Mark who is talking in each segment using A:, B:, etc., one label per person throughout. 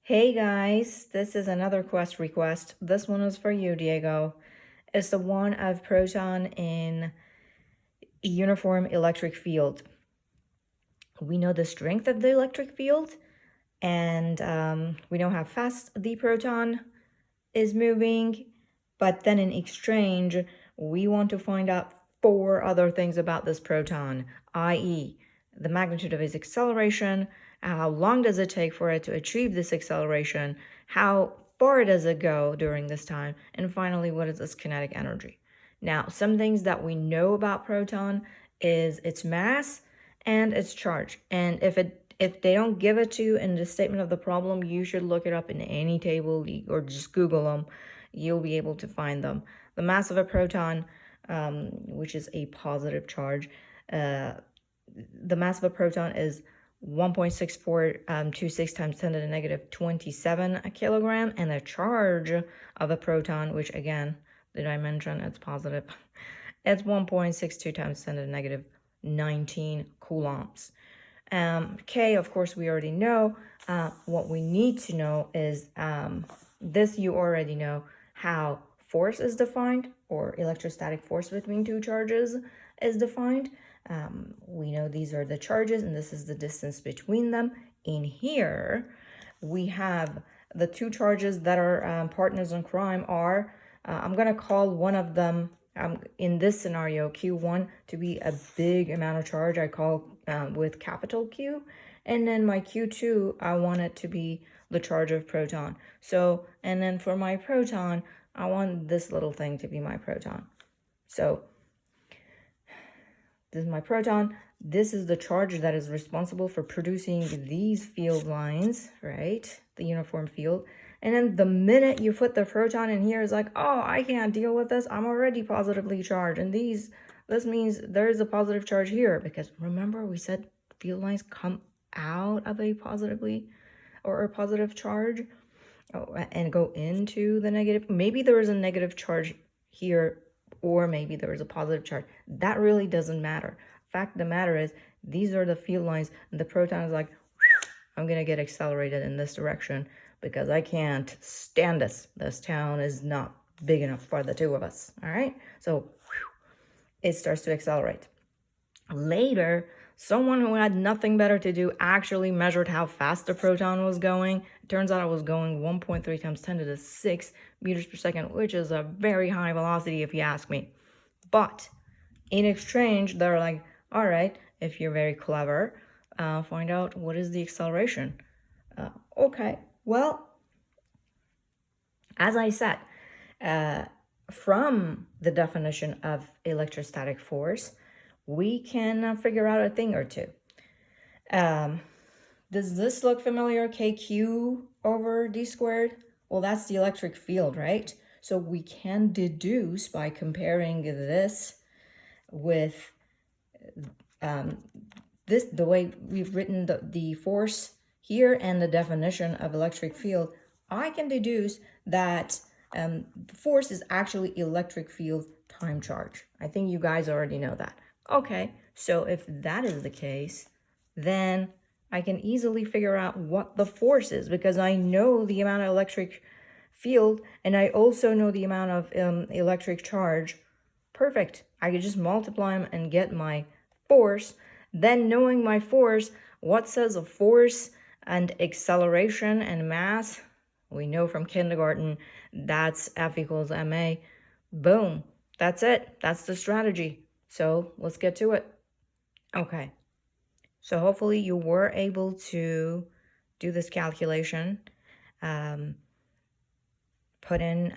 A: Hey guys, this is another quest request. This one is for you, Diego. It's the one of Proton in uniform electric field. We know the strength of the electric field, and we know how fast the proton is moving, but then in exchange, we want to find out four other things about this proton, i.e., the magnitude of its acceleration, how long does it take for it to achieve this acceleration, how far does it go during this time, and finally, what is its kinetic energy. Now, some things that we know about proton is its mass and its charge. And if they don't give it to you in the statement of the problem, you should look it up in any table or just Google them. You'll be able to find them. The mass of a proton, which is a positive charge, the mass of a proton is 1.6426 times 10 to the negative 27 a kilogram, and the charge of a proton, which again, did I mention it's positive? It's 1.62 times 10 to the negative 19 coulombs. K, of course, we already know. What we need to know is this you already know, how force is defined, or electrostatic force between two charges is defined. We know these are the charges and this is the distance between them. In here, we have the two charges that are partners in crime are, I'm going to call one of them, in this scenario, Q1 to be a big amount of charge. I call with capital Q. And then my Q2, I want it to be the charge of proton. So, and then for my proton, I want this little thing to be my proton. So this is my proton. This is the charge that is responsible for producing these field lines, right? The uniform field. And then the minute you put the proton in here, is like, oh, I can't deal with this. I'm already positively charged. And this means there is a positive charge here, because remember we said field lines come out of a positively or a positive charge and go into the negative. Maybe there is a negative charge here, or maybe there is a positive charge. That really doesn't matter. Fact of the matter is, these are the field lines, and the proton is like, I'm gonna get accelerated in this direction because I can't stand this. This town is not big enough for the two of us. All right, so it starts to accelerate. Later, someone who had nothing better to do actually measured how fast the proton was going. It turns out it was going 1.3 times 10 to the 6 meters per second, which is a very high velocity if you ask me. But in exchange, they're like, all right, if you're very clever, find out what is the acceleration. Okay, well, as I said, from the definition of electrostatic force, we can figure out a thing or two. Does this look familiar? KQ over D squared? Well, that's the electric field, right? So we can deduce by comparing this with the way we've written the force here and the definition of electric field. I can deduce that the force is actually electric field time charge. I think you guys already know that. Okay, so if that is the case, then I can easily figure out what the force is, because I know the amount of electric field and I also know the amount of electric charge. Perfect. I could just multiply them and get my force. Then knowing my force, what says of force and acceleration and mass? We know from kindergarten that's F equals ma. Boom. That's it. That's the strategy. So let's get to it. Okay. So hopefully you were able to do this calculation. Put in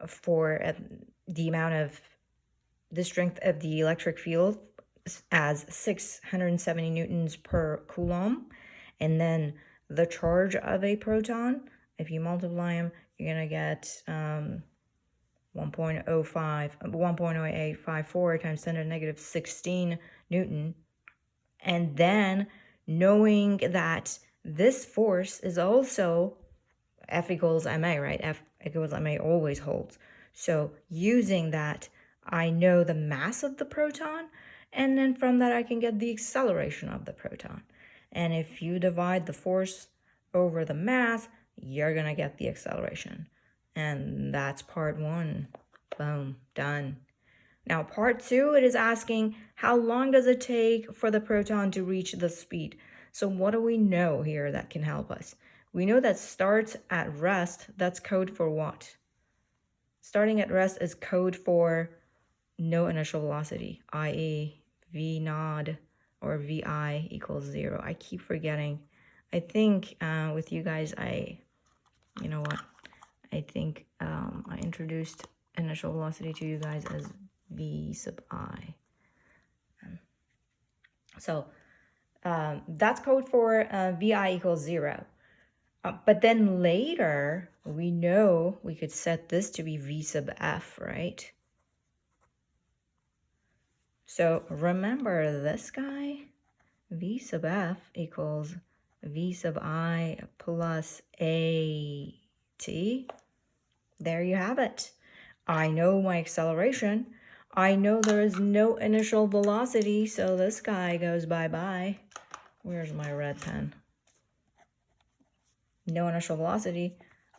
A: for the amount of the strength of the electric field as 670 newtons per coulomb, and then the charge of a proton, if you multiply them, you're gonna get 1.0854 times 10 to the negative 16 newton. And then knowing that this force is also F equals ma, right? F equals ma always holds. So using that, I know the mass of the proton, and then from that I can get the acceleration of the proton. And if you divide the force over the mass, you're going to get the acceleration. And that's part 1. Boom, done. Now, part 2, it is asking how long does it take for the proton to reach the speed? So what do we know here that can help us? We know that starts at rest, that's code for what? Starting at rest is code for no initial velocity, i.e. v naught or vi equals 0. I keep forgetting. I think with you guys, you know what? I think I introduced initial velocity to you guys as v sub I. So that's code for vi equals 0. But then later, we know we could set this to be v sub f, right? So remember this guy, v sub f equals v sub I plus a t. There you have it. I know my acceleration. I know there is no initial velocity, so this guy goes bye-bye. Where's my red pen? No initial velocity.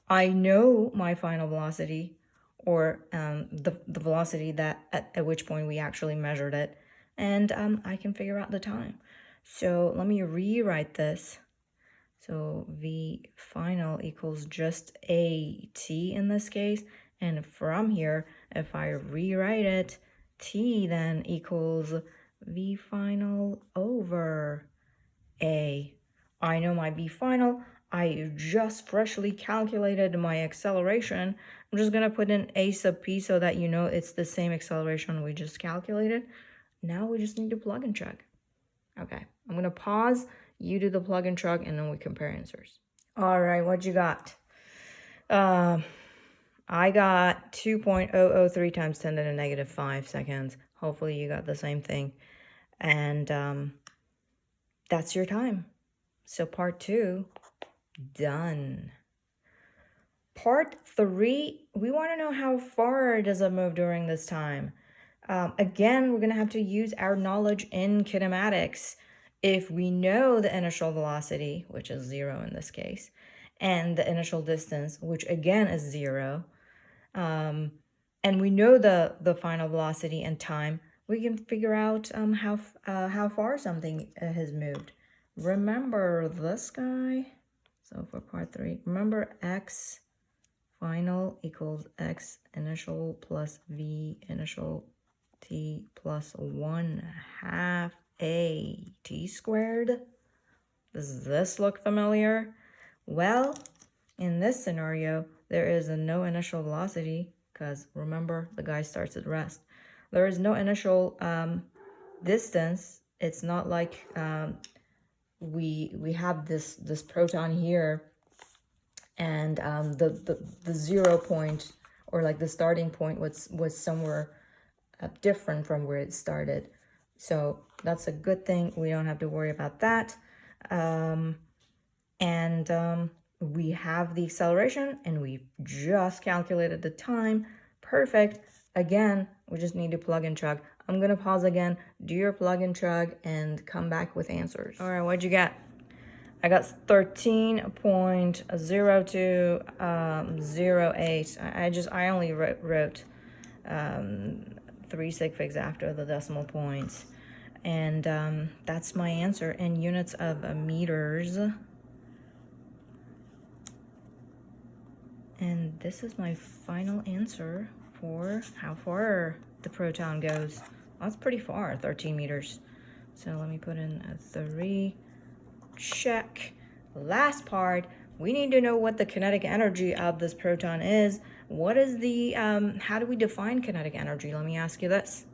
A: I know my final velocity, or the velocity that at which point we actually measured it, and I can figure out the time. So let me rewrite this. So v final equals just a t in this case, and from here, if I rewrite it, t then equals v final over a. I know my v final. I just freshly calculated my acceleration. I'm just gonna put in a sub p so that you know it's the same acceleration we just calculated. Now we just need to plug and chug. Okay, I'm gonna pause, you do the plug and chug, and then we compare answers. All right, what you got? I got 2.003 times 10 to the negative 5 seconds. Hopefully you got the same thing. And that's your time. So part 2, done. Part 3, we want to know how far does it move during this time. Again, we're going to have to use our knowledge in kinematics. If we know the initial velocity, which is 0 in this case, and the initial distance, which again is 0, and we know the final velocity and time, we can figure out how far something has moved. Remember this guy. So for part 3, remember x final equals x initial plus v initial t plus 1/2 a t squared. Does this look familiar? Well, in this scenario, there is a no initial velocity because remember the guy starts at rest. There is no initial distance. It's not like we have this proton here, and the 0 point, or like the starting point was somewhere different from where it started. So that's a good thing. We don't have to worry about that. We have the acceleration, and we just calculated the time. Perfect. Again, we just need to plug and chug. I'm going to pause again, do your plug and chug, and come back with answers. All right, what'd you get? I got 13.0208. I only wrote 3 sig figs after the decimal points. And that's my answer in units of meters. And this is my final answer for how far the proton goes. That's pretty far, 13 meters. So let me put in a 3. Check. Last part, we need to know what the kinetic energy of this proton is. What is the, how do we define kinetic energy? Let me ask you this.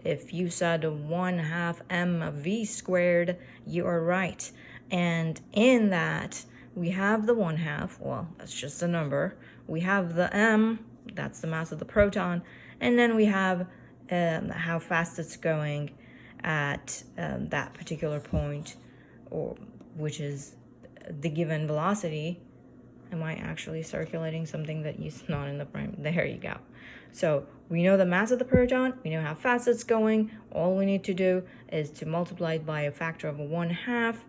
A: If you said 1/2 mv squared, you are right. And in that, we have the 1/2, well, that's just a number. We have the m, that's the mass of the proton. And then we have how fast it's going at that particular point, or which is the given velocity. Am I actually circulating something that is not in the frame? There you go. So we know the mass of the proton, we know how fast it's going. All we need to do is to multiply it by a factor of 1/2,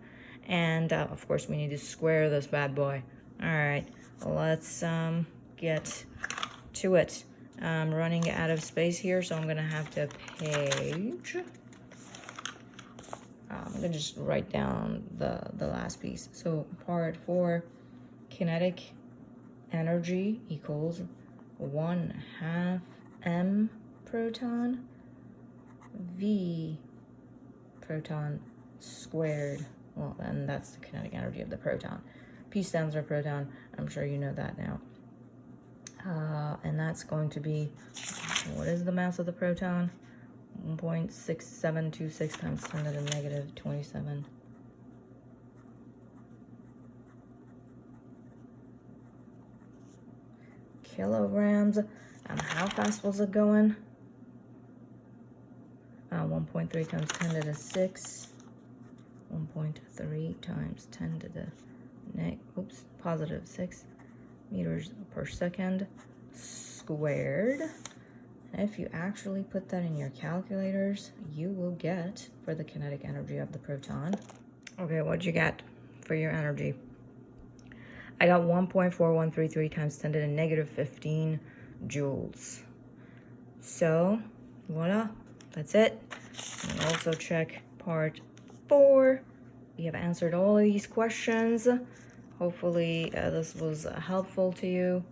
A: And of course, we need to square this bad boy. All right, let's get to it. I'm running out of space here, so I'm gonna have to page. I'm gonna just write down the last piece. So part 4, kinetic energy equals 1/2 m proton v proton squared. Well, and that's the kinetic energy of the proton. P stands for proton. I'm sure you know that now. And that's going to be, what is the mass of the proton? 1.6726 times 10 to the negative 27. Kilograms. And how fast was it going? 1.3 times 10 to the 6. 1.3 times 10 to the positive 6 meters per second squared. And if you actually put that in your calculators, you will get, for the kinetic energy of the proton. Okay, what'd you get for your energy? I got 1.4133 times 10 to the negative 15 joules. So, voila, that's it. And also check part 4. We have answered all of these questions. Hopefully this was helpful to you.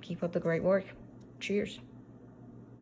A: Keep up the great work. Cheers.